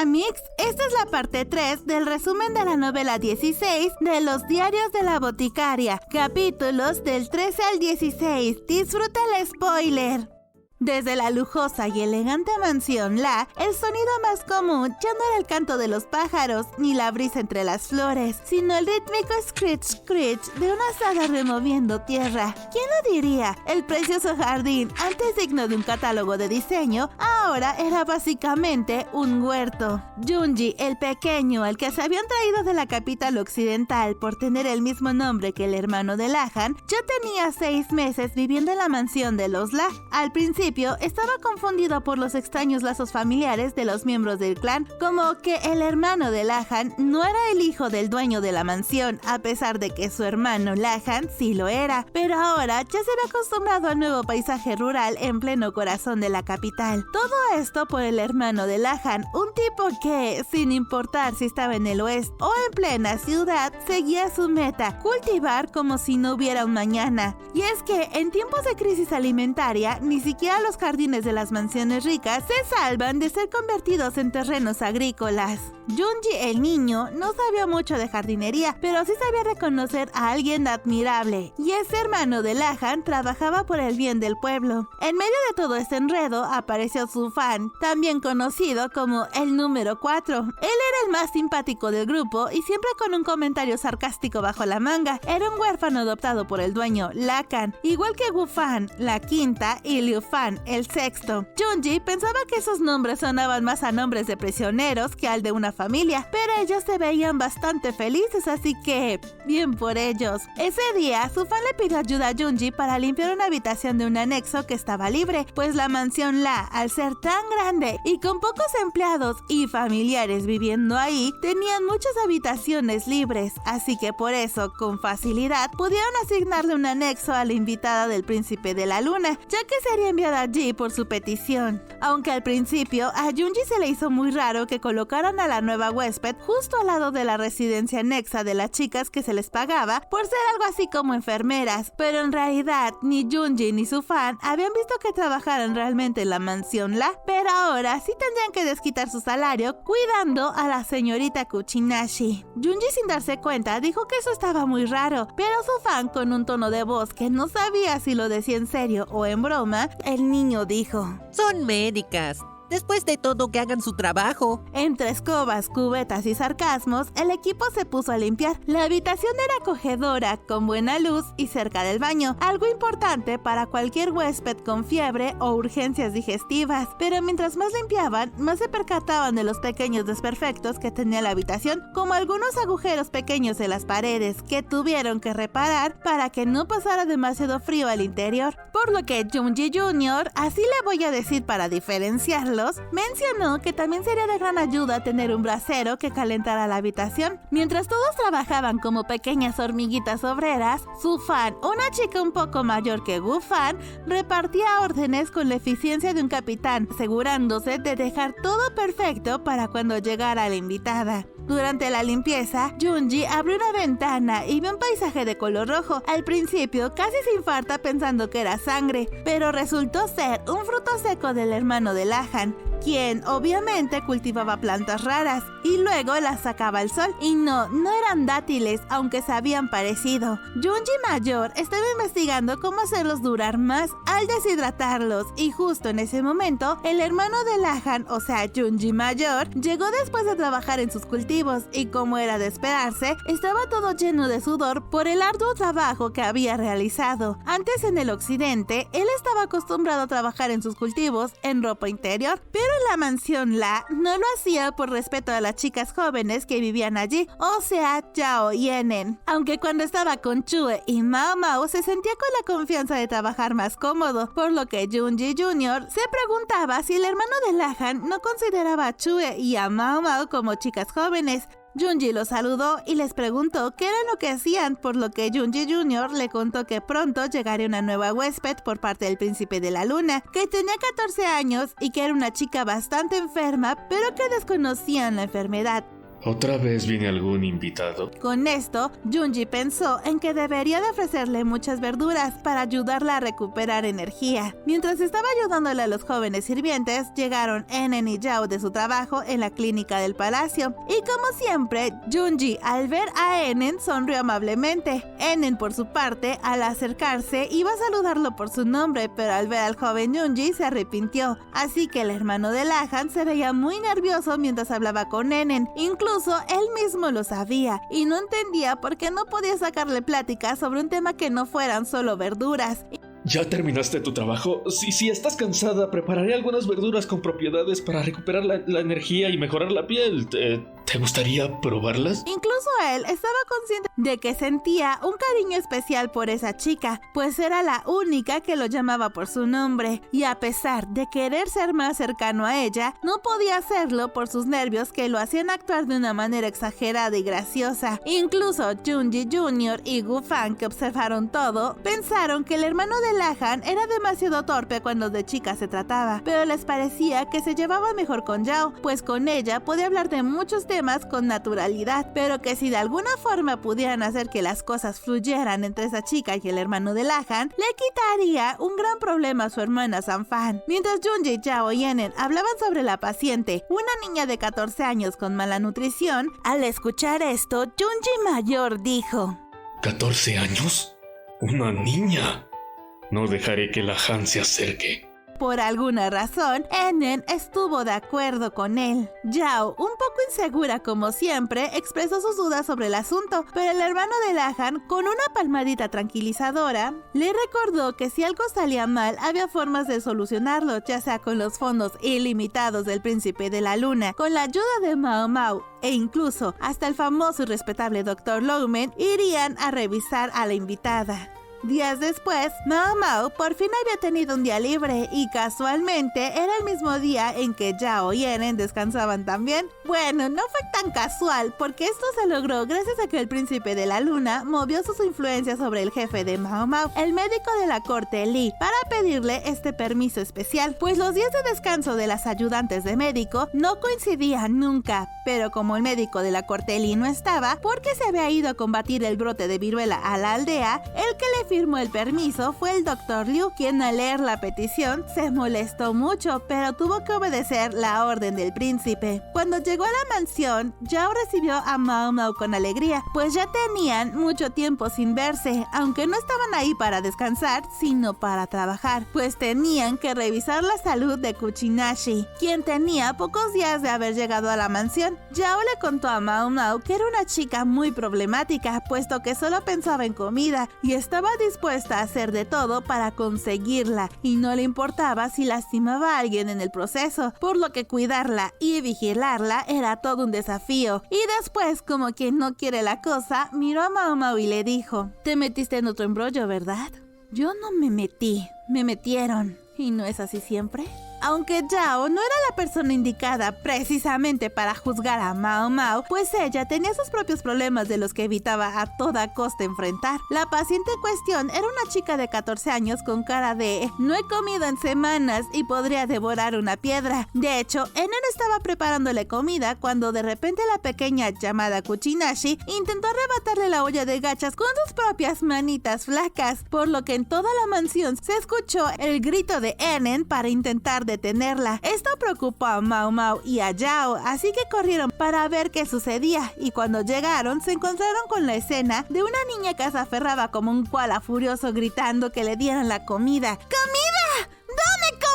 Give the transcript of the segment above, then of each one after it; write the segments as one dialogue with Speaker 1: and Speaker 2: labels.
Speaker 1: Amix, esta es la parte 3 del resumen de la novela 16 de los diarios de la boticaria, capítulos del 13 al 16. Disfruta el spoiler. Desde la lujosa y elegante mansión La, el sonido más común ya no era el canto de los pájaros ni la brisa entre las flores, sino el rítmico screech de una azada removiendo tierra. ¿Quién lo diría? El precioso jardín, antes digno de un catálogo de diseño, ahora era básicamente un huerto. Junji, el pequeño, el que se habían traído de la capital occidental por tener el mismo nombre que el hermano de Lahan, ya tenía 6 meses viviendo en la mansión de los La. Al principio estaba confundido por los extraños lazos familiares de los miembros del clan, como que el hermano de Lahan no era el hijo del dueño de la mansión, a pesar de que su hermano Lahan sí lo era, pero ahora ya se había acostumbrado al nuevo paisaje rural en pleno corazón de la capital. Todo esto por el hermano de Lahan, un tipo que, sin importar si estaba en el oeste o en plena ciudad, seguía su meta, cultivar como si no hubiera un mañana. Y es que en tiempos de crisis alimentaria, ni siquiera los jardines de las mansiones ricas se salvan de ser convertidos en terrenos agrícolas. Junji, el niño, no sabía mucho de jardinería, pero sí sabía reconocer a alguien admirable, y ese hermano de Lahan trabajaba por el bien del pueblo. En medio de todo este enredo apareció su fan, también conocido como el número 4. Él era el más simpático del grupo y siempre con un comentario sarcástico bajo la manga. Era un huérfano adoptado por el dueño, Lakan, igual que Wu Fan, la quinta, y Liu Fan, el sexto. Junji pensaba que esos nombres sonaban más a nombres de prisioneros que al de una familia, pero ellos se veían bastante felices, así que bien por ellos. Ese día, su fan le pidió ayuda a Junji para limpiar una habitación de un anexo que estaba libre, pues la mansión La, al ser tan grande y con pocos empleados y familiares viviendo ahí, tenían muchas habitaciones libres, así que por eso, con facilidad, pudieron asignarle un anexo a la invitada del príncipe de la luna, ya que sería enviada allí por su petición. Aunque al principio a Junji se le hizo muy raro que colocaran a la nueva huésped justo al lado de la residencia anexa de las chicas que se les pagaba por ser algo así como enfermeras, pero en realidad ni Junji ni su fan habían visto que trabajaran realmente en la mansión La, pero ahora sí tendrían que desquitar su salario cuidando a la señorita Kuchinashi. Junji, sin darse cuenta, dijo que eso estaba muy raro, pero su fan, con un tono de voz que no sabía si lo decía en serio o en broma, el niño dijo:
Speaker 2: Son médicas. Después de todo, que hagan su trabajo.
Speaker 1: Entre escobas, cubetas y sarcasmos, el equipo se puso a limpiar. La habitación era acogedora, con buena luz y cerca del baño, algo importante para cualquier huésped con fiebre o urgencias digestivas. Pero mientras más limpiaban, más se percataban de los pequeños desperfectos que tenía la habitación, como algunos agujeros pequeños en las paredes que tuvieron que reparar para que no pasara demasiado frío al interior. Por lo que Junji Jr., así le voy a decir para diferenciarlo, mencionó que también sería de gran ayuda tener un brasero que calentara la habitación. Mientras todos trabajaban como pequeñas hormiguitas obreras, su fan, una chica un poco mayor que Wu Fan, repartía órdenes con la eficiencia de un capitán, asegurándose de dejar todo perfecto para cuando llegara la invitada. Durante la limpieza, Junji abrió una ventana y vio un paisaje de color rojo. Al principio casi se infarta pensando que era sangre, pero resultó ser un fruto seco del hermano de Lahan, quien obviamente cultivaba plantas raras y luego las sacaba al sol. Y no eran dátiles, aunque se habían parecido. Junji mayor estaba investigando cómo hacerlos durar más al deshidratarlos, y justo en ese momento, el hermano de Lahan, o sea Junji mayor, llegó después de trabajar en sus cultivos, y como era de esperarse, estaba todo lleno de sudor por el arduo trabajo que había realizado. Antes, en el occidente, él estaba acostumbrado a trabajar en sus cultivos en ropa interior, pero en la mansión La no lo hacía por respeto a las chicas jóvenes que vivían allí, o sea, Yao y Enen. Aunque cuando estaba con Chue y Mao Mao se sentía con la confianza de trabajar más cómodo, por lo que Junji Jr. se preguntaba si el hermano de Lahan no consideraba a Chue y a Mao Mao como chicas jóvenes. Junji los saludó y les preguntó qué era lo que hacían, por lo que Junji Jr. le contó que pronto llegaría una nueva huésped por parte del príncipe de la luna, que tenía 14 años y que era una chica bastante enferma, pero que desconocían la enfermedad.
Speaker 3: ¿Otra vez viene algún invitado?
Speaker 1: Con esto, Junji pensó en que debería de ofrecerle muchas verduras para ayudarla a recuperar energía. Mientras estaba ayudándole a los jóvenes sirvientes, llegaron Enen y Yao de su trabajo en la clínica del palacio. Y como siempre, Junji al ver a Enen sonrió amablemente. Enen, por su parte, al acercarse, iba a saludarlo por su nombre, pero al ver al joven Junji se arrepintió. Así que el hermano de Lahan se veía muy nervioso mientras hablaba con Enen. Incluso él mismo lo sabía y no entendía por qué no podía sacarle plática sobre un tema que no fueran solo verduras.
Speaker 3: ¿Ya terminaste tu trabajo? Si estás cansada, prepararé algunas verduras con propiedades para recuperar la energía y mejorar la piel. ¿Te gustaría probarlas?
Speaker 1: Incluso él estaba consciente de que sentía un cariño especial por esa chica, pues era la única que lo llamaba por su nombre, y a pesar de querer ser más cercano a ella, no podía hacerlo por sus nervios que lo hacían actuar de una manera exagerada y graciosa. Incluso Junji Jr. y Gu Fan, que observaron todo, pensaron que el hermano de Lahan era demasiado torpe cuando de chicas se trataba, pero les parecía que se llevaba mejor con Yao, pues con ella podía hablar de muchos temas con naturalidad, pero que si de alguna forma pudieran hacer que las cosas fluyeran entre esa chica y el hermano de Lahan, le quitaría un gran problema a su hermana Sanfan. Mientras Junji, Yao y Enen hablaban sobre la paciente, una niña de 14 años con mala nutrición, al escuchar esto, Junji mayor dijo:
Speaker 3: ¿14 años? ¿Una niña? No dejaré que Lahan se acerque.
Speaker 1: Por alguna razón, Enen estuvo de acuerdo con él. Yao, un poco insegura como siempre, expresó sus dudas sobre el asunto, pero el hermano de Lahan, con una palmadita tranquilizadora, le recordó que si algo salía mal, había formas de solucionarlo, ya sea con los fondos ilimitados del Príncipe de la Luna, con la ayuda de Mao Mao, e incluso hasta el famoso y respetable Dr. Lowman irían a revisar a la invitada. Días después, Mao Mao por fin había tenido un día libre y casualmente era el mismo día en que Yao y Eren descansaban también. Bueno, no fue tan casual porque esto se logró gracias a que el Príncipe de la Luna movió sus influencias sobre el jefe de Mao Mao, el médico de la corte Li, para pedirle este permiso especial, pues los días de descanso de las ayudantes de médico no coincidían nunca, pero como el médico de la corte Li no estaba porque se había ido a combatir el brote de viruela a la aldea, el que le firmó el permiso fue el Dr. Liu, quien al leer la petición se molestó mucho, pero tuvo que obedecer la orden del príncipe. Cuando llegó a la mansión, Yao recibió a Mao Mao con alegría, pues ya tenían mucho tiempo sin verse, aunque no estaban ahí para descansar, sino para trabajar, pues tenían que revisar la salud de Kuchinashi, quien tenía pocos días de haber llegado a la mansión. Yao le contó a Mao Mao que era una chica muy problemática, puesto que solo pensaba en comida y estaba dispuesta a hacer de todo para conseguirla, y no le importaba si lastimaba a alguien en el proceso, por lo que cuidarla y vigilarla era todo un desafío. Y después, como quien no quiere la cosa, miró a Mao Mao y le dijo: «Te metiste en otro embrollo, ¿verdad?» «Yo no me metí, me metieron. ¿Y no es así siempre?» Aunque Yao no era la persona indicada precisamente para juzgar a Mao Mao, pues ella tenía sus propios problemas de los que evitaba a toda costa enfrentar. La paciente en cuestión era una chica de 14 años con cara de «no he comido en semanas y podría devorar una piedra». De hecho, Enen estaba preparándole comida cuando de repente la pequeña llamada Kuchinashi intentó arrebatarle la olla de gachas con sus propias manitas flacas, por lo que en toda la mansión se escuchó el grito de Enen para intentar detenerla. Esto preocupó a Mao Mao y a Yao, así que corrieron para ver qué sucedía, y cuando llegaron se encontraron con la escena de una niña que se aferraba como un koala furioso gritando que le dieran la comida. ¡Comida! ¡Dame comida!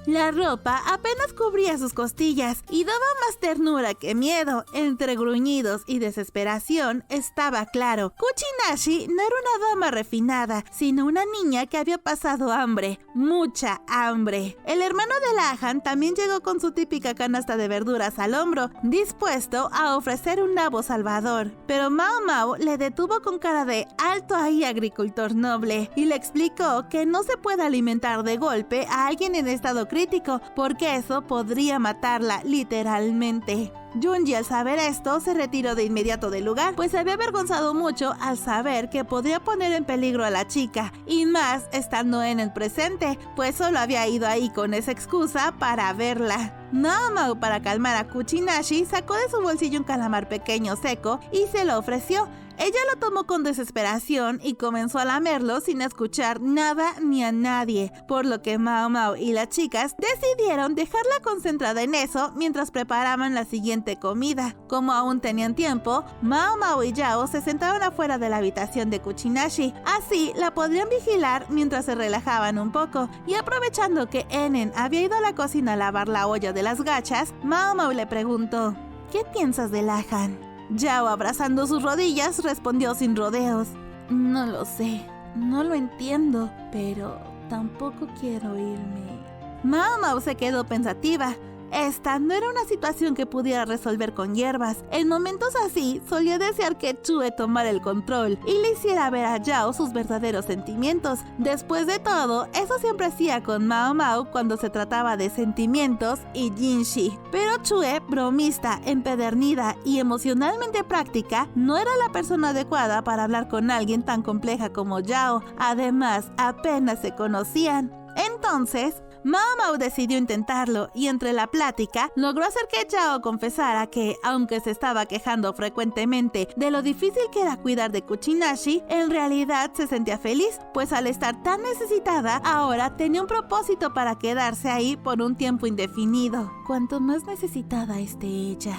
Speaker 1: La ropa apenas cubría sus costillas y daba más ternura que miedo. Entre gruñidos y desesperación estaba claro: Kuchinashi no era una dama refinada, sino una niña que había pasado hambre, mucha hambre. El hermano de Lahan también llegó con su típica canasta de verduras al hombro, dispuesto a ofrecer un nabo salvador. Pero Mao Mao le detuvo con cara de «alto ahí, agricultor noble», y le explicó que no se puede alimentar de golpe a alguien en estado crítico, porque eso podría matarla literalmente. Junji, al saber esto, se retiró de inmediato del lugar, pues se había avergonzado mucho al saber que podría poner en peligro a la chica, y más estando en el presente, pues solo había ido ahí con esa excusa para verla. Mao Mao, para calmar a Kuchinashi, sacó de su bolsillo un calamar pequeño seco y se lo ofreció. Ella lo tomó con desesperación y comenzó a lamerlo sin escuchar nada ni a nadie, por lo que Mao Mao y las chicas decidieron dejarla concentrada en eso mientras preparaban la siguiente comida. Como aún tenían tiempo, Mao Mao y Yao se sentaron afuera de la habitación de Kuchinashi. Así la podrían vigilar mientras se relajaban un poco, y aprovechando que Enen había ido a la cocina a lavar la olla de las gachas, Mao Mao le preguntó: ¿qué piensas de Lahan? Yao, abrazando sus rodillas, respondió sin rodeos: no lo sé, no lo entiendo, pero tampoco quiero irme. Mao Mao se quedó pensativa. Esta no era una situación que pudiera resolver con hierbas. En momentos así, solía desear que Chue tomara el control y le hiciera ver a Yao sus verdaderos sentimientos. Después de todo, eso siempre hacía con Mao Mao cuando se trataba de sentimientos y Jinshi. Pero Chue, bromista, empedernida y emocionalmente práctica, no era la persona adecuada para hablar con alguien tan compleja como Yao. Además, apenas se conocían. Entonces, Mao Mao decidió intentarlo, y entre la plática logró hacer que Yao confesara que, aunque se estaba quejando frecuentemente de lo difícil que era cuidar de Kuchinashi, en realidad se sentía feliz, pues al estar tan necesitada, ahora tenía un propósito para quedarse ahí por un tiempo indefinido. Cuanto más necesitada esté ella,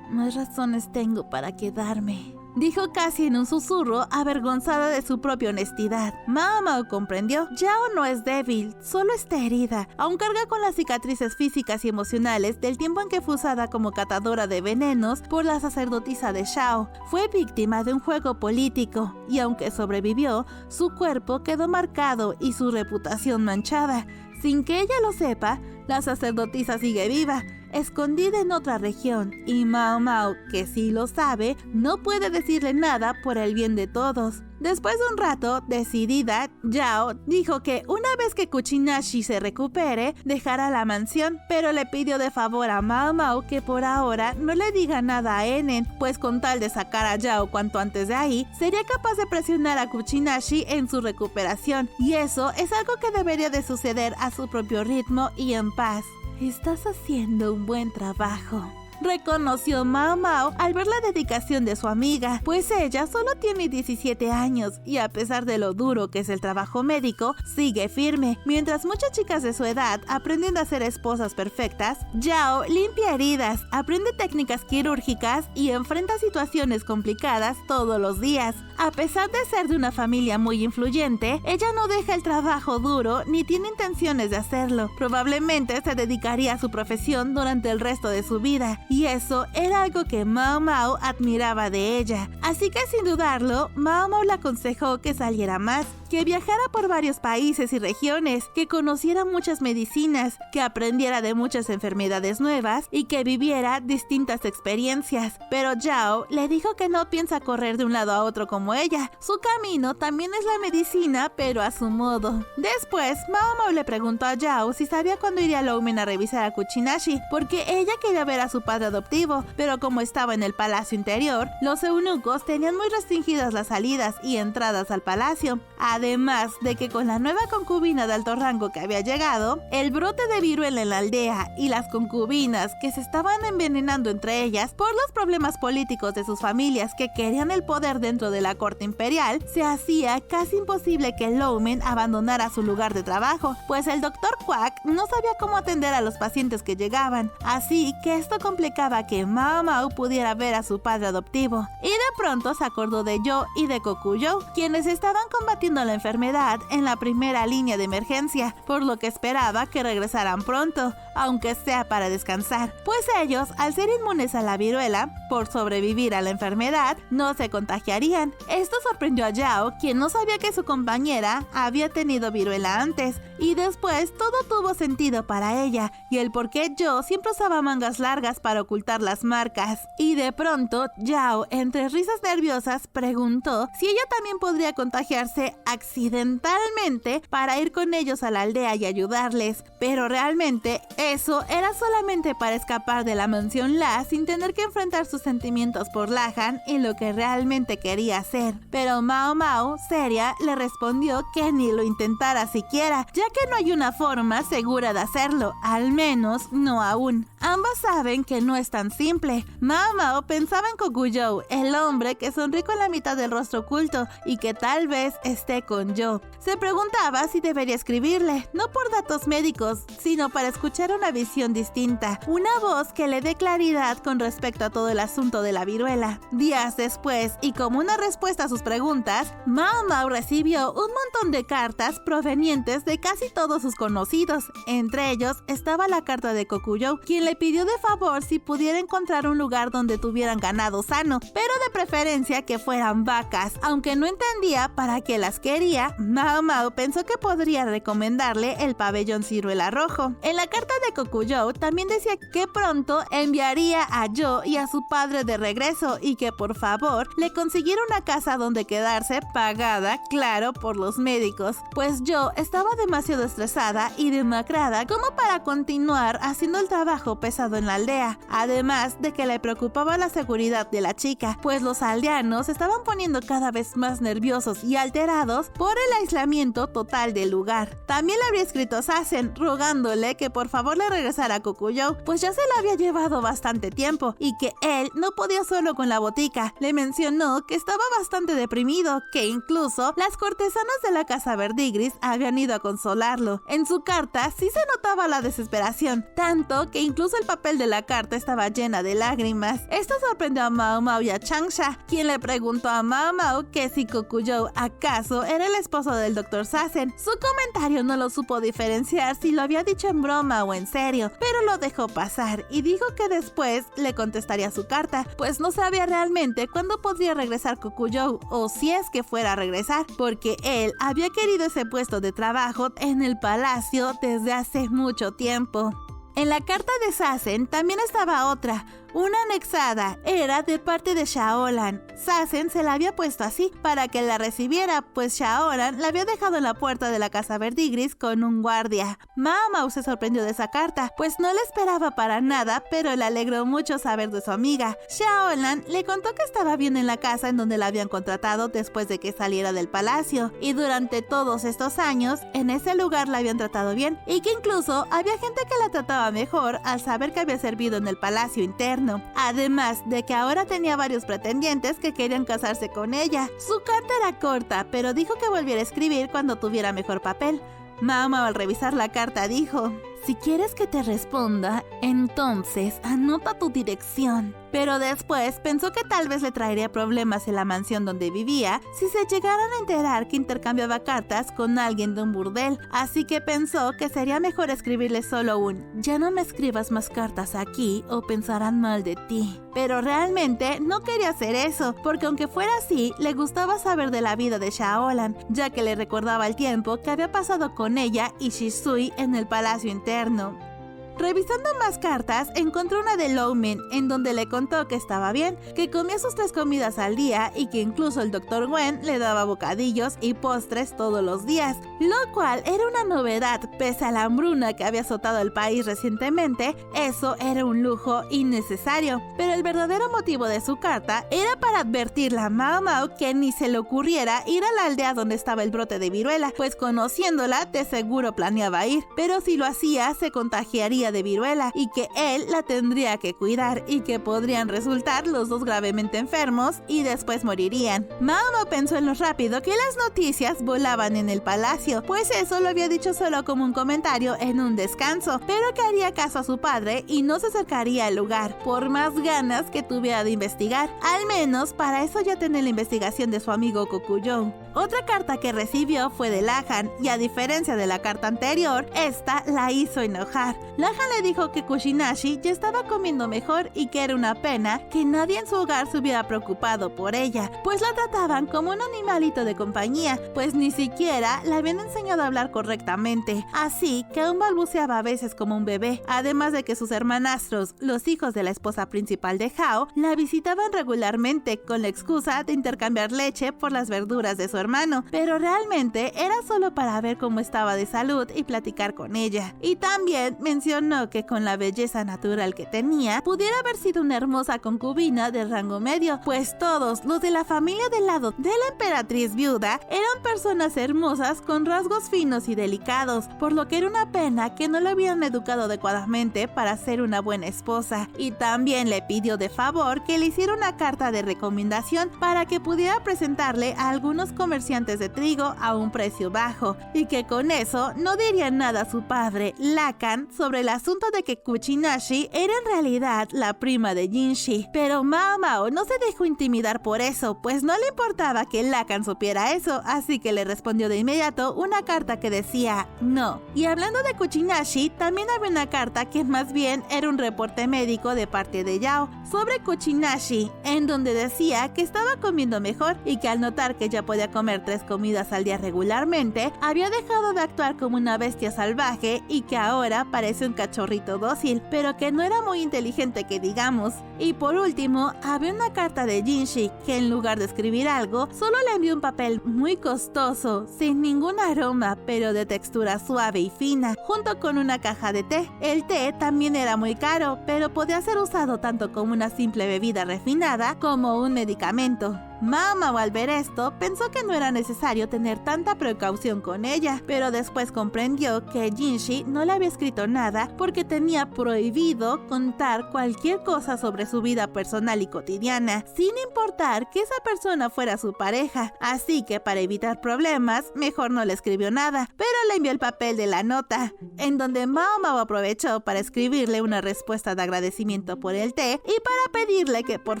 Speaker 1: más razones tengo para quedarme, dijo casi en un susurro, avergonzada de su propia honestidad. Mao Mao comprendió. Yao no es débil, solo está herida. Aún carga con las cicatrices físicas y emocionales del tiempo en que fue usada como catadora de venenos por la sacerdotisa de Shao. Fue víctima de un juego político, y aunque sobrevivió, su cuerpo quedó marcado y su reputación manchada. Sin que ella lo sepa, la sacerdotisa sigue viva, escondida en otra región, y Mao Mao, que sí lo sabe, no puede decirle nada por el bien de todos. Después de un rato, decidida, Yao dijo que una vez que Kuchinashi se recupere, dejará la mansión, pero le pidió de favor a Mao Mao que por ahora no le diga nada a Enen, pues con tal de sacar a Yao cuanto antes de ahí, sería capaz de presionar a Kuchinashi en su recuperación, y eso es algo que debería de suceder a su propio ritmo y en paz. Estás haciendo un buen trabajo, reconoció Mao Mao al ver la dedicación de su amiga, pues ella solo tiene 17 años y a pesar de lo duro que es el trabajo médico, sigue firme. Mientras muchas chicas de su edad aprenden a ser esposas perfectas, Yao limpia heridas, aprende técnicas quirúrgicas y enfrenta situaciones complicadas todos los días. A pesar de ser de una familia muy influyente, ella no deja el trabajo duro ni tiene intenciones de hacerlo. Probablemente se dedicaría a su profesión durante el resto de su vida, y eso era algo que Mao Mao admiraba de ella. Así que sin dudarlo, Mao Mao le aconsejó que saliera más, que viajara por varios países y regiones, que conociera muchas medicinas, que aprendiera de muchas enfermedades nuevas y que viviera distintas experiencias. Pero Yao le dijo que no piensa correr de un lado a otro como ella. Su camino también es la medicina, pero a su modo. Después, Mao Mao le preguntó a Yao si sabía cuándo iría Loumen a revisar a Kuchinashi, porque ella quería ver a su padre adoptivo, pero como estaba en el palacio interior, los eunucos tenían muy restringidas las salidas y entradas al palacio. Además de que con la nueva concubina de alto rango que había llegado, el brote de viruela en la aldea y las concubinas que se estaban envenenando entre ellas por los problemas políticos de sus familias que querían el poder dentro de la corte imperial, se hacía casi imposible que Loumen abandonara su lugar de trabajo, pues el doctor Quack no sabía cómo atender a los pacientes que llegaban, así que esto complicaba que Mao Mao pudiera ver a su padre adoptivo. Y de pronto se acordó de Yo y de Kokuyo, quienes estaban combatiendo la enfermedad en la primera línea de emergencia, por lo que esperaba que regresaran pronto, aunque sea para descansar, pues ellos, al ser inmunes a la viruela, por sobrevivir a la enfermedad, no se contagiarían. Esto sorprendió a Yao, quien no sabía que su compañera había tenido viruela antes, y después todo tuvo sentido para ella, y el por qué Yo siempre usaba mangas largas para ocultar las marcas. Y de pronto, Yao, entre risas nerviosas, preguntó si ella también podría contagiarse accidentalmente para ir con ellos a la aldea y ayudarles, pero realmente eso era solamente para escapar de la mansión La sin tener que enfrentar su sus sentimientos por Lahan y lo que realmente quería hacer. Pero Mao Mao, seria, le respondió que ni lo intentara siquiera, ya que no hay una forma segura de hacerlo, al menos no aún. Ambos saben que no es tan simple. Mao Mao pensaba en Kokujou, el hombre que sonríe con la mitad del rostro oculto y que tal vez esté con Yo. Se preguntaba si debería escribirle, no por datos médicos, sino para escuchar una visión distinta, una voz que le dé claridad con respecto a todo el asunto de la viruela. Días después, y como una respuesta a sus preguntas, Mao Mao recibió un montón de cartas provenientes de casi todos sus conocidos. Entre ellos estaba la carta de Kokujou, quien le pidió de favor si pudiera encontrar un lugar donde tuvieran ganado sano, pero de preferencia que fueran vacas. Aunque no entendía para qué las quería, Mao Mao pensó que podría recomendarle el pabellón ciruela rojo. En la carta de Kokujou también decía que pronto enviaría a Yo y a su padre de regreso y que por favor le consiguiera una casa donde quedarse, pagada, claro, por los médicos, pues Yo estaba demasiado estresada y demacrada como para continuar haciendo el trabajo pesado en la aldea, además de que le preocupaba la seguridad de la chica, pues los aldeanos se estaban poniendo cada vez más nerviosos y alterados por el aislamiento total del lugar. También le habría escrito a Sazen rogándole que por favor le regresara a Kokujou, pues ya se la había llevado bastante tiempo y que él no podía solo con la botica. Le mencionó que estaba bastante deprimido, que incluso las cortesanas de la casa Verdigris habían ido a consolarlo. En su carta sí se notaba la desesperación, tanto que incluso el papel de la carta estaba llena de lágrimas. Esto sorprendió a Mao Mao y a Changsha, quien le preguntó a Mao Mao que si Kokujou acaso era el esposo del Dr. Sazen. Su comentario no lo supo diferenciar si lo había dicho en broma o en serio, pero lo dejó pasar y dijo que después le contestaría su carta, pues no sabía realmente cuándo podría regresar Kokujou o si es que fuera a regresar, porque él había querido ese puesto de trabajo en el palacio desde hace mucho tiempo. En la carta de Sazen también estaba otra, una anexada, era de parte de Shaolan. Sazen se la había puesto así para que la recibiera, pues Shaolan la había dejado en la puerta de la casa Verdigris con un guardia. Mao Mao se sorprendió de esa carta, pues no la esperaba para nada, pero le alegró mucho saber de su amiga. Shaolan le contó que estaba bien en la casa en donde la habían contratado después de que saliera del palacio, y durante todos estos años en ese lugar la habían tratado bien, y que incluso había gente que la trataba mejor al saber que había servido en el palacio interno. Además de que ahora tenía varios pretendientes que querían casarse con ella. Su carta era corta, pero dijo que volviera a escribir cuando tuviera mejor papel. Mao Mao al revisar la carta dijo: si quieres que te responda, entonces anota tu dirección. Pero después pensó que tal vez le traería problemas en la mansión donde vivía si se llegaran a enterar que intercambiaba cartas con alguien de un burdel, así que pensó que sería mejor escribirle solo un "ya no me escribas más cartas aquí o pensarán mal de ti". Pero realmente no quería hacer eso, porque aunque fuera así, le gustaba saber de la vida de Shaolan, ya que le recordaba el tiempo que había pasado con ella y Shisui en el palacio interno. Revisando más cartas, encontró una de Loumen, en donde le contó que estaba bien, que comía sus 3 comidas al día y que incluso el Dr. Wen le daba bocadillos y postres todos los días, lo cual era una novedad, pese a la hambruna que había azotado el país recientemente. Eso era un lujo innecesario, pero el verdadero motivo de su carta era para advertirle a Mao Mao que ni se le ocurriera ir a la aldea donde estaba el brote de viruela, pues conociéndola de seguro planeaba ir, pero si lo hacía se contagiaría de viruela y que él la tendría que cuidar y que podrían resultar los dos gravemente enfermos y después morirían. Mao Mao pensó en lo rápido que las noticias volaban en el palacio, pues eso lo había dicho solo como un comentario en un descanso, pero que haría caso a su padre y no se acercaría al lugar, por más ganas que tuviera de investigar. Al menos para eso ya tenía la investigación de su amigo Kokujou. Otra carta que recibió fue de Lahan, y a diferencia de la carta anterior, esta la hizo enojar. Lahan le dijo que Kushinashi ya estaba comiendo mejor y que era una pena que nadie en su hogar se hubiera preocupado por ella, pues la trataban como un animalito de compañía, pues ni siquiera la habían enseñado a hablar correctamente, así que aún balbuceaba a veces como un bebé, además de que sus hermanastros, los hijos de la esposa principal de Hao, la visitaban regularmente con la excusa de intercambiar leche por las verduras de su hermano, pero realmente era solo para ver cómo estaba de salud y platicar con ella. Y también mencionó mencionó que con la belleza natural que tenía, pudiera haber sido una hermosa concubina de rango medio, pues todos los de la familia del lado de la emperatriz viuda eran personas hermosas con rasgos finos y delicados, por lo que era una pena que no la habían educado adecuadamente para ser una buena esposa. Y también le pidió de favor que le hiciera una carta de recomendación para que pudiera presentarle a algunos comerciantes de trigo a un precio bajo, y que con eso no diría nada a su padre, Lakan, sobre el asunto de que Kuchinashi era en realidad la prima de Jinshi. Pero Mao Mao no se dejó intimidar por eso, pues no le importaba que Lakan supiera eso, así que le respondió de inmediato una carta que decía no. Y hablando de Kuchinashi, también había una carta que más bien era un reporte médico de parte de Yao sobre Kuchinashi, en donde decía que estaba comiendo mejor y que al notar que ya podía comer 3 comidas al día regularmente, había dejado de actuar como una bestia salvaje y que ahora parece un cachorrito dócil, pero que no era muy inteligente que digamos. Y por último, había una carta de Jinshi que en lugar de escribir algo, solo le envió un papel muy costoso, sin ningún aroma, pero de textura suave y fina, junto con una caja de té. El té también era muy caro, pero podía ser usado tanto como una simple bebida refinada como un medicamento. Mao Mao al ver esto pensó que no era necesario tener tanta precaución con ella, pero después comprendió que Jinshi no le había escrito nada porque tenía prohibido contar cualquier cosa sobre su vida personal y cotidiana, sin importar que esa persona fuera su pareja, así que para evitar problemas mejor no le escribió nada, pero le envió el papel de la nota, en donde Mao Mao aprovechó para escribirle una respuesta de agradecimiento por el té y para pedirle que por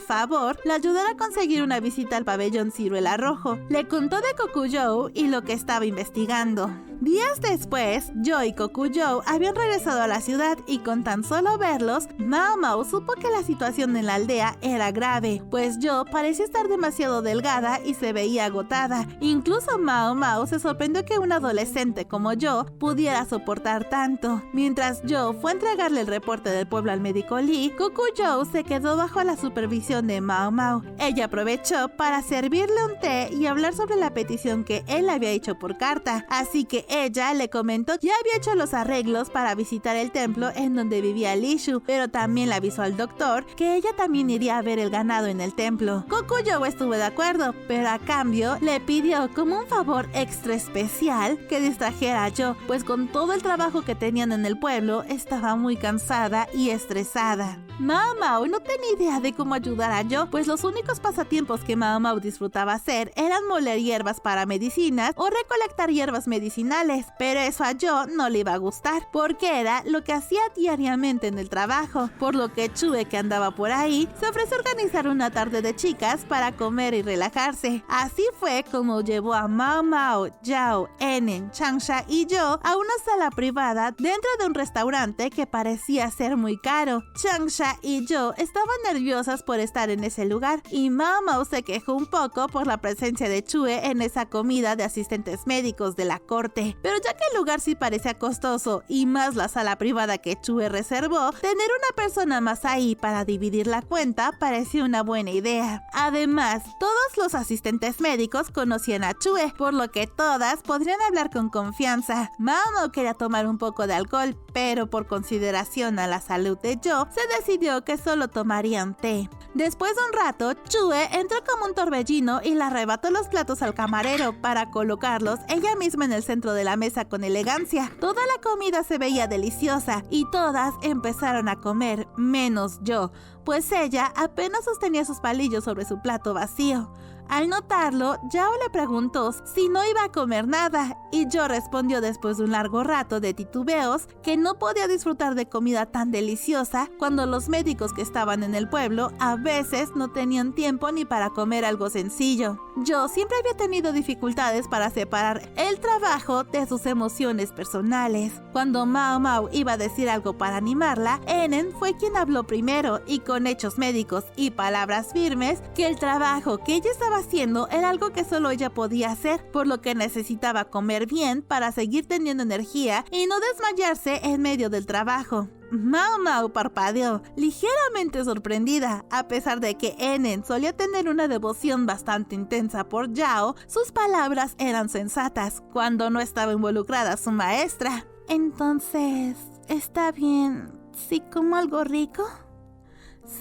Speaker 1: favor le ayudara a conseguir una visita al pabellón Ciruela Rojo. Le contó de Kokujou y lo que estaba investigando. Días después, Joe y Kokujou habían regresado a la ciudad y con tan solo verlos, Mao Mao supo que la situación en la aldea era grave, pues Joe parecía estar demasiado delgada y se veía agotada. Incluso Mao Mao se sorprendió que un adolescente como Joe pudiera soportar tanto. Mientras Joe fue a entregarle el reporte del pueblo al médico Lee, Kokujou se quedó bajo la supervisión de Mao Mao. Ella aprovechó para servirle un té y hablar sobre la petición que él había hecho por carta, así que ella le comentó que ya había hecho los arreglos para visitar el templo en donde vivía Li Shu, pero también le avisó al doctor que ella también iría a ver el ganado en el templo. Kokujou estuvo de acuerdo, pero a cambio le pidió como un favor extra especial que distrajera a Joe, pues con todo el trabajo que tenían en el pueblo estaba muy cansada y estresada. Mao Mao no tenía idea de cómo ayudar a Joe, pues los únicos pasatiempos que Mao Mao disfrutaba hacer eran moler hierbas para medicinas o recolectar hierbas medicinales, pero eso a Joe no le iba a gustar, porque era lo que hacía diariamente en el trabajo, por lo que Chue, que andaba por ahí, se ofreció a organizar una tarde de chicas para comer y relajarse. Así fue como llevó a Mao Mao, Yao, Enen, Changsha y Joe a una sala privada dentro de un restaurante que parecía ser muy caro. Changsha y Joe estaban nerviosas por estar en ese lugar y Mao Mao se quejó un poco por la presencia de Chue en esa comida de asistentes médicos de la corte. Pero ya que el lugar sí parecía costoso y más la sala privada que Chue reservó, tener una persona más ahí para dividir la cuenta parecía una buena idea. Además, todos los asistentes médicos conocían a Chue, por lo que todas podrían hablar con confianza. Mao Mao quería tomar un poco de alcohol, pero por consideración a la salud de Joe, se decidió que solo tomarían té. Después de un rato, Chue entró como un torbellino y le arrebató los platos al camarero para colocarlos ella misma en el centro de la mesa con elegancia. Toda la comida se veía deliciosa y todas empezaron a comer, menos Joe, pues ella apenas sostenía sus palillos sobre su plato vacío. Al notarlo, Yao le preguntó si no iba a comer nada, y Joe respondió después de un largo rato de titubeos que no podía disfrutar de comida tan deliciosa cuando los médicos que estaban en el pueblo a veces no tenían tiempo ni para comer algo sencillo. Joe siempre había tenido dificultades para separar el trabajo de sus emociones personales. Cuando Mao Mao iba a decir algo para animarla, Enen fue quien habló primero y con hechos médicos y palabras firmes que el trabajo que ella estaba haciendo era algo que solo ella podía hacer, por lo que necesitaba comer bien para seguir teniendo energía y no desmayarse en medio del trabajo. Mao Mao parpadeó, ligeramente sorprendida. A pesar de que Enen solía tener una devoción bastante intensa por Yao, sus palabras eran sensatas cuando no estaba involucrada su maestra. Entonces, ¿está bien si como algo rico?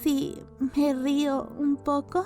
Speaker 1: ¿Si me río un poco?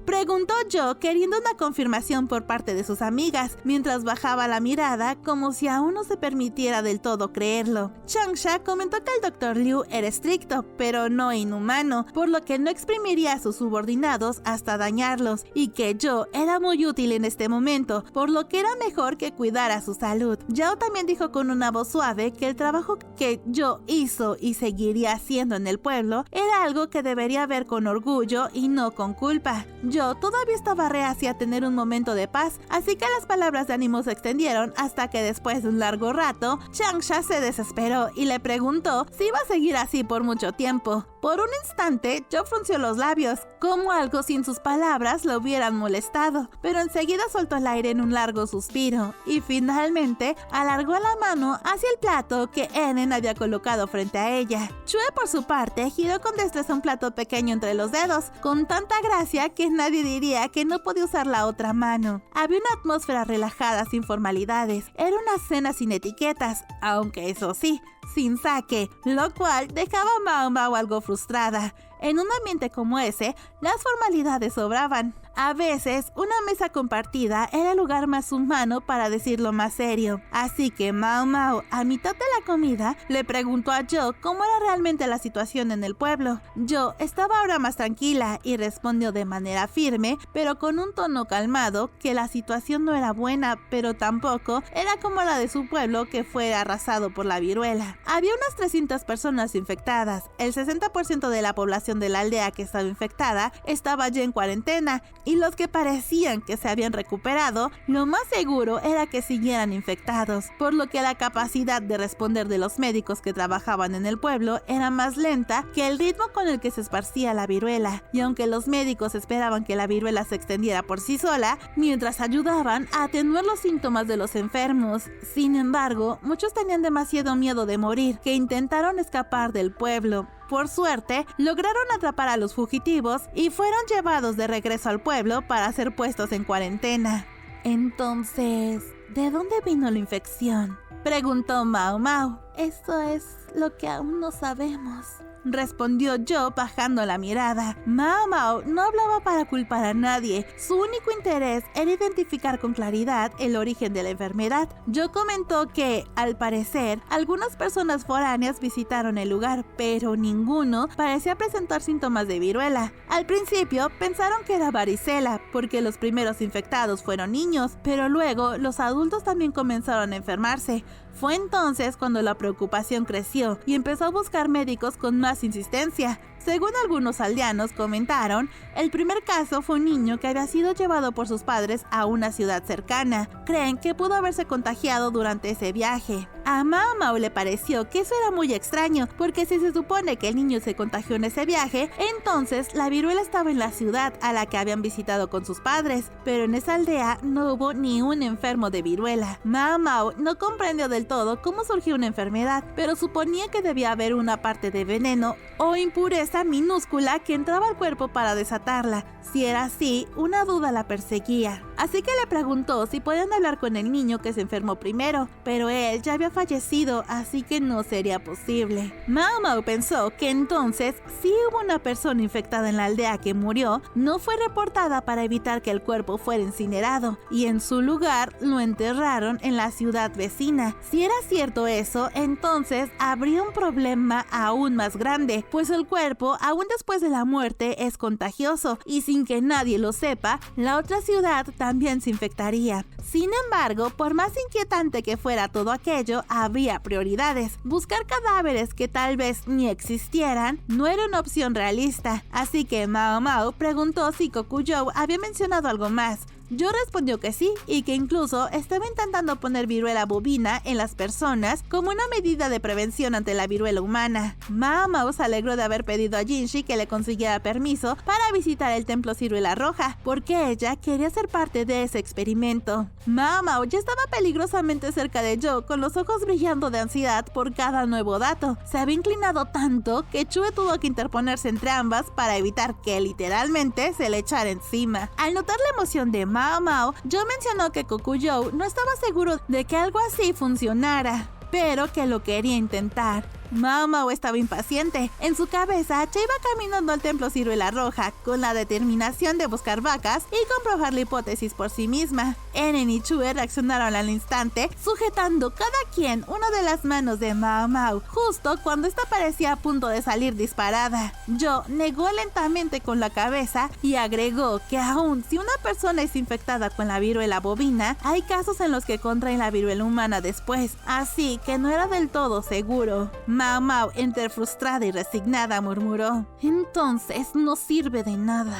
Speaker 1: Preguntó Jo, queriendo una confirmación por parte de sus amigas, mientras bajaba la mirada como si aún no se permitiera del todo creerlo. Changsha comentó que el Dr. Liu era estricto, pero no inhumano, por lo que no exprimiría a sus subordinados hasta dañarlos, y que Jo era muy útil en este momento, por lo que era mejor que cuidara su salud. Yao también dijo con una voz suave que el trabajo que Jo hizo y seguiría haciendo en el pueblo era algo que debería ver con orgullo y no con culpa. Jo todavía estaba reacia a tener un momento de paz, así que las palabras de ánimo se extendieron hasta que después de un largo rato, Changsha se desesperó y le preguntó si iba a seguir así por mucho tiempo. Por un instante, Jo frunció los labios, como algo sin sus palabras lo hubieran molestado, pero enseguida soltó el aire en un largo suspiro y finalmente alargó la mano hacia el plato que Eren había colocado frente a ella. Chue, por su parte, giró con destreza un plato pequeño entre los dedos, con tanta gracia que nadie diría que no podía usar la otra mano. Había una atmósfera relajada sin formalidades. Era una cena sin etiquetas, aunque eso sí, sin sake, lo cual dejaba a Mao Mao algo frustrada. En un ambiente como ese, las formalidades sobraban. A veces, una mesa compartida era el lugar más humano para decirlo más serio. Así que Mao Mao, a mitad de la comida, le preguntó a Jo cómo era realmente la situación en el pueblo. Jo estaba ahora más tranquila y respondió de manera firme, pero con un tono calmado, que la situación no era buena, pero tampoco era como la de su pueblo que fue arrasado por la viruela. Había unas 300 personas infectadas. El 60% de la población de la aldea que estaba infectada estaba ya en cuarentena, y los que parecían que se habían recuperado, lo más seguro era que siguieran infectados, por lo que la capacidad de responder de los médicos que trabajaban en el pueblo era más lenta que el ritmo con el que se esparcía la viruela, y aunque los médicos esperaban que la viruela se extendiera por sí sola, mientras ayudaban a atenuar los síntomas de los enfermos. Sin embargo, muchos tenían demasiado miedo de morir, que intentaron escapar del pueblo. Por suerte, lograron atrapar a los fugitivos y fueron llevados de regreso al pueblo para ser puestos en cuarentena. Entonces, ¿de dónde vino la infección?, preguntó Mao Mao. Eso es lo que aún no sabemos, respondió Jo bajando la mirada. Mao Mao no hablaba para culpar a nadie. Su único interés era identificar con claridad el origen de la enfermedad. Jo comentó que, al parecer, algunas personas foráneas visitaron el lugar, pero ninguno parecía presentar síntomas de viruela. Al principio pensaron que era varicela, porque los primeros infectados fueron niños, pero luego los adultos también comenzaron a enfermarse. Fue entonces cuando la preocupación creció y empezó a buscar médicos con más insistencia. Según algunos aldeanos comentaron, el primer caso fue un niño que había sido llevado por sus padres a una ciudad cercana. Creen que pudo haberse contagiado durante ese viaje. A Mao Mao le pareció que eso era muy extraño, porque si se supone que el niño se contagió en ese viaje, entonces la viruela estaba en la ciudad a la que habían visitado con sus padres, pero en esa aldea no hubo ni un enfermo de viruela. Mao Mao no comprendió del todo cómo surgió una enfermedad, pero suponía que debía haber una parte de veneno o impureza minúscula que entraba al cuerpo para desatarla. Si era así, una duda la perseguía. Así que le preguntó si podían hablar con el niño que se enfermó primero, pero él ya había fallecido, así que no sería posible. Mao Mao pensó que entonces, si hubo una persona infectada en la aldea que murió, no fue reportada para evitar que el cuerpo fuera incinerado, y en su lugar lo enterraron en la ciudad vecina. Si era cierto eso, entonces habría un problema aún más grande, pues el cuerpo, aún después de la muerte, es contagioso, y sin que nadie lo sepa, la otra ciudad también se infectaría. Sin embargo, por más inquietante que fuera todo aquello, había prioridades. Buscar cadáveres que tal vez ni existieran no era una opción realista, así que Mao Mao preguntó si Kokujou había mencionado algo más. Jo respondió que sí, y que incluso estaba intentando poner viruela bovina en las personas como una medida de prevención ante la viruela humana. Mao Mao se alegró de haber pedido a Jinshi que le consiguiera permiso para visitar el templo Ciruela Roja, porque ella quería ser parte de ese experimento. Mao Mao ya estaba peligrosamente cerca de Jo, con los ojos brillando de ansiedad por cada nuevo dato. Se había inclinado tanto que Chue tuvo que interponerse entre ambas para evitar que literalmente se le echara encima. Al notar la emoción de Mao Mao, Jo mencionó que Kokujou no estaba seguro de que algo así funcionara, pero que lo quería intentar. Mao Mao estaba impaciente. En su cabeza, Cha iba caminando al templo Ciruela Roja con la determinación de buscar vacas y comprobar la hipótesis por sí misma. Enen y Chue reaccionaron al instante, sujetando cada quien una de las manos de Mao Mao, justo cuando esta parecía a punto de salir disparada. Yo negó lentamente con la cabeza y agregó que aun si una persona es infectada con la viruela bovina, hay casos en los que contraen la viruela humana después, así que no era del todo seguro. Mao Mao, entre frustrada y resignada, murmuró: entonces no sirve de nada.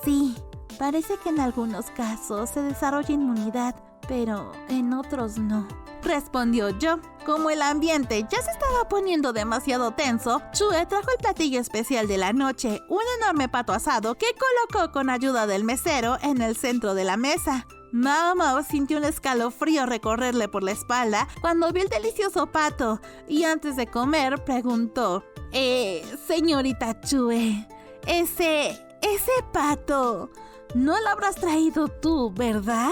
Speaker 1: Sí, parece que en algunos casos se desarrolla inmunidad, pero en otros no, respondió yo. Como el ambiente ya se estaba poniendo demasiado tenso, Chue trajo el platillo especial de la noche, un enorme pato asado que colocó con ayuda del mesero en el centro de la mesa. Mao Mao sintió un escalofrío recorrerle por la espalda cuando vio el delicioso pato y antes de comer preguntó: señorita Chue, ese pato, no lo habrás traído tú, ¿verdad?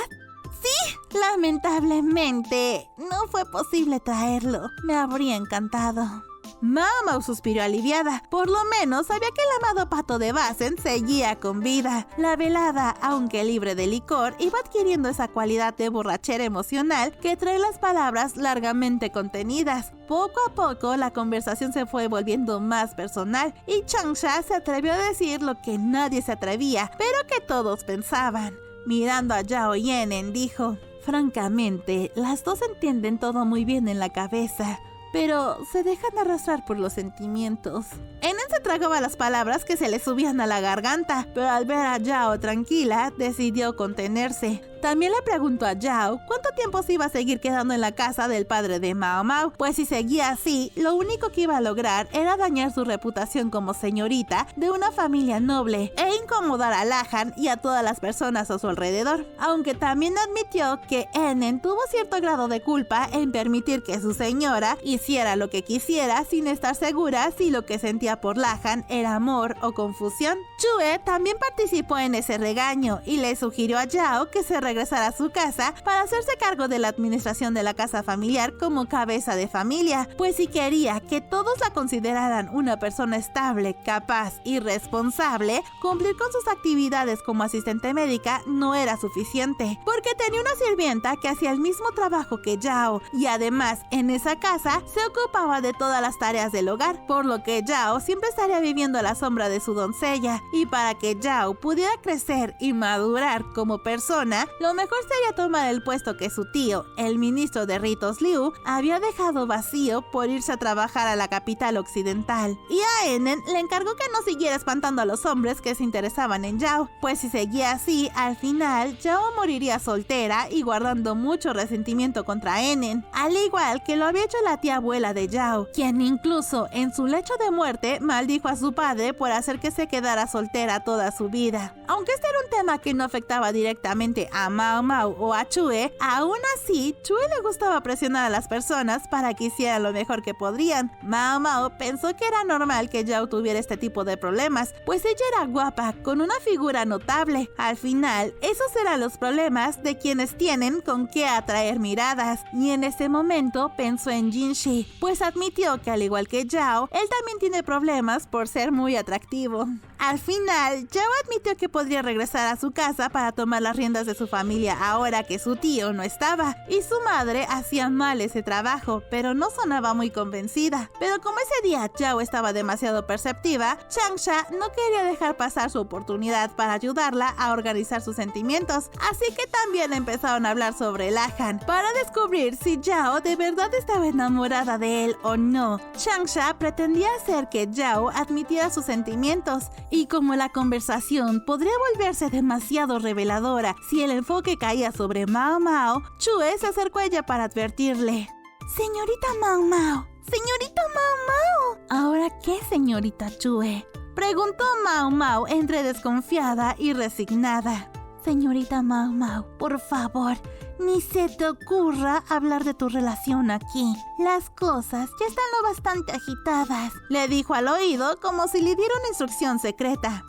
Speaker 1: Sí, lamentablemente, no fue posible traerlo. Me habría encantado. Mao Mao suspiró aliviada. Por lo menos sabía que el amado pato de Basen seguía con vida. La velada, aunque libre de licor, iba adquiriendo esa cualidad de borrachera emocional que trae las palabras largamente contenidas. Poco a poco, la conversación se fue volviendo más personal y Changsha se atrevió a decir lo que nadie se atrevía, pero que todos pensaban. Mirando a Yao y Enen, dijo: francamente, las dos entienden todo muy bien en la cabeza, pero se dejan arrastrar por los sentimientos. Enen se tragaba las palabras que se le subían a la garganta, pero al ver a Yao tranquila, decidió contenerse. También le preguntó a Yao cuánto tiempo se iba a seguir quedando en la casa del padre de Mao Mao, pues si seguía así, lo único que iba a lograr era dañar su reputación como señorita de una familia noble e incomodar a Lahan y a todas las personas a su alrededor, aunque también admitió que Enen tuvo cierto grado de culpa en permitir que su señora hiciera lo que quisiera sin estar segura si lo que sentía por Lahan era amor o confusión. Chue también participó en ese regaño y le sugirió a Yao que se regresar a su casa para hacerse cargo de la administración de la casa familiar como cabeza de familia, pues si quería que todos la consideraran una persona estable, capaz y responsable, cumplir con sus actividades como asistente médica no era suficiente, porque tenía una sirvienta que hacía el mismo trabajo que Yao y además en esa casa se ocupaba de todas las tareas del hogar, por lo que Yao siempre estaría viviendo a la sombra de su doncella, y para que Yao pudiera crecer y madurar como persona, lo mejor sería tomar el puesto que su tío, el ministro de ritos Liu, había dejado vacío por irse a trabajar a la capital occidental. Y a Enen le encargó que no siguiera espantando a los hombres que se interesaban en Yao, pues si seguía así, al final Yao moriría soltera y guardando mucho resentimiento contra Enen, al igual que lo había hecho la tía abuela de Yao, quien incluso en su lecho de muerte maldijo a su padre por hacer que se quedara soltera toda su vida. Aunque este era un tema que no afectaba directamente a Mao Mao o a Chue, aún así, Chue le gustaba presionar a las personas para que hicieran lo mejor que podrían. Mao Mao pensó que era normal que Yao tuviera este tipo de problemas, pues ella era guapa, con una figura notable. Al final, esos eran los problemas de quienes tienen con qué atraer miradas, y en ese momento pensó en Jinshi, pues admitió que al igual que Yao, él también tiene problemas por ser muy atractivo. Al final, Yao admitió que podría regresar a su casa para tomar las riendas de su familia ahora que su tío no estaba, y su madre hacía mal ese trabajo, pero no sonaba muy convencida. Pero como ese día Yao estaba demasiado perceptiva, Changsha no quería dejar pasar su oportunidad para ayudarla a organizar sus sentimientos, así que también empezaron a hablar sobre Lahan, para descubrir si Yao de verdad estaba enamorada de él o no. Changsha pretendía hacer que Yao admitiera sus sentimientos, y como la conversación podría volverse demasiado reveladora si el enfoque caía sobre Mao Mao, Chue se acercó a ella para advertirle: señorita Mao Mao, señorita Mao Mao. ¿Ahora qué, señorita Chue?, preguntó Mao Mao entre desconfiada y resignada. Señorita Mao Mao, por favor, ni se te ocurra hablar de tu relación aquí. Las cosas ya están lo bastante agitadas, le dijo al oído como si le diera una instrucción secreta.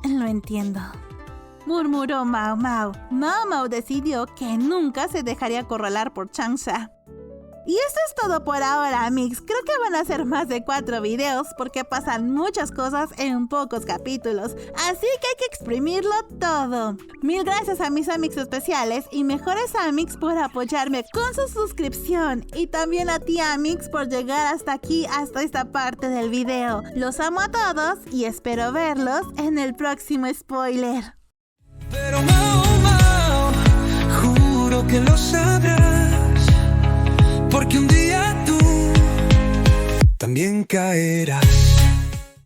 Speaker 1: Lo entiendo, murmuró Mao Mao. Mao Mao decidió que nunca se dejaría acorralar por Changsha. Y esto es todo por ahora, Amix. Creo que van a ser más de 4 videos porque pasan muchas cosas en pocos capítulos. Así que hay que exprimirlo todo. Mil gracias a mis Amix especiales y mejores Amix por apoyarme con su suscripción. Y también a ti, Amix, por llegar hasta aquí, hasta esta parte del video. Los amo a todos y espero verlos en el próximo spoiler.
Speaker 4: Pero Mao, juro que lo sabrás, porque un día tú también caerás.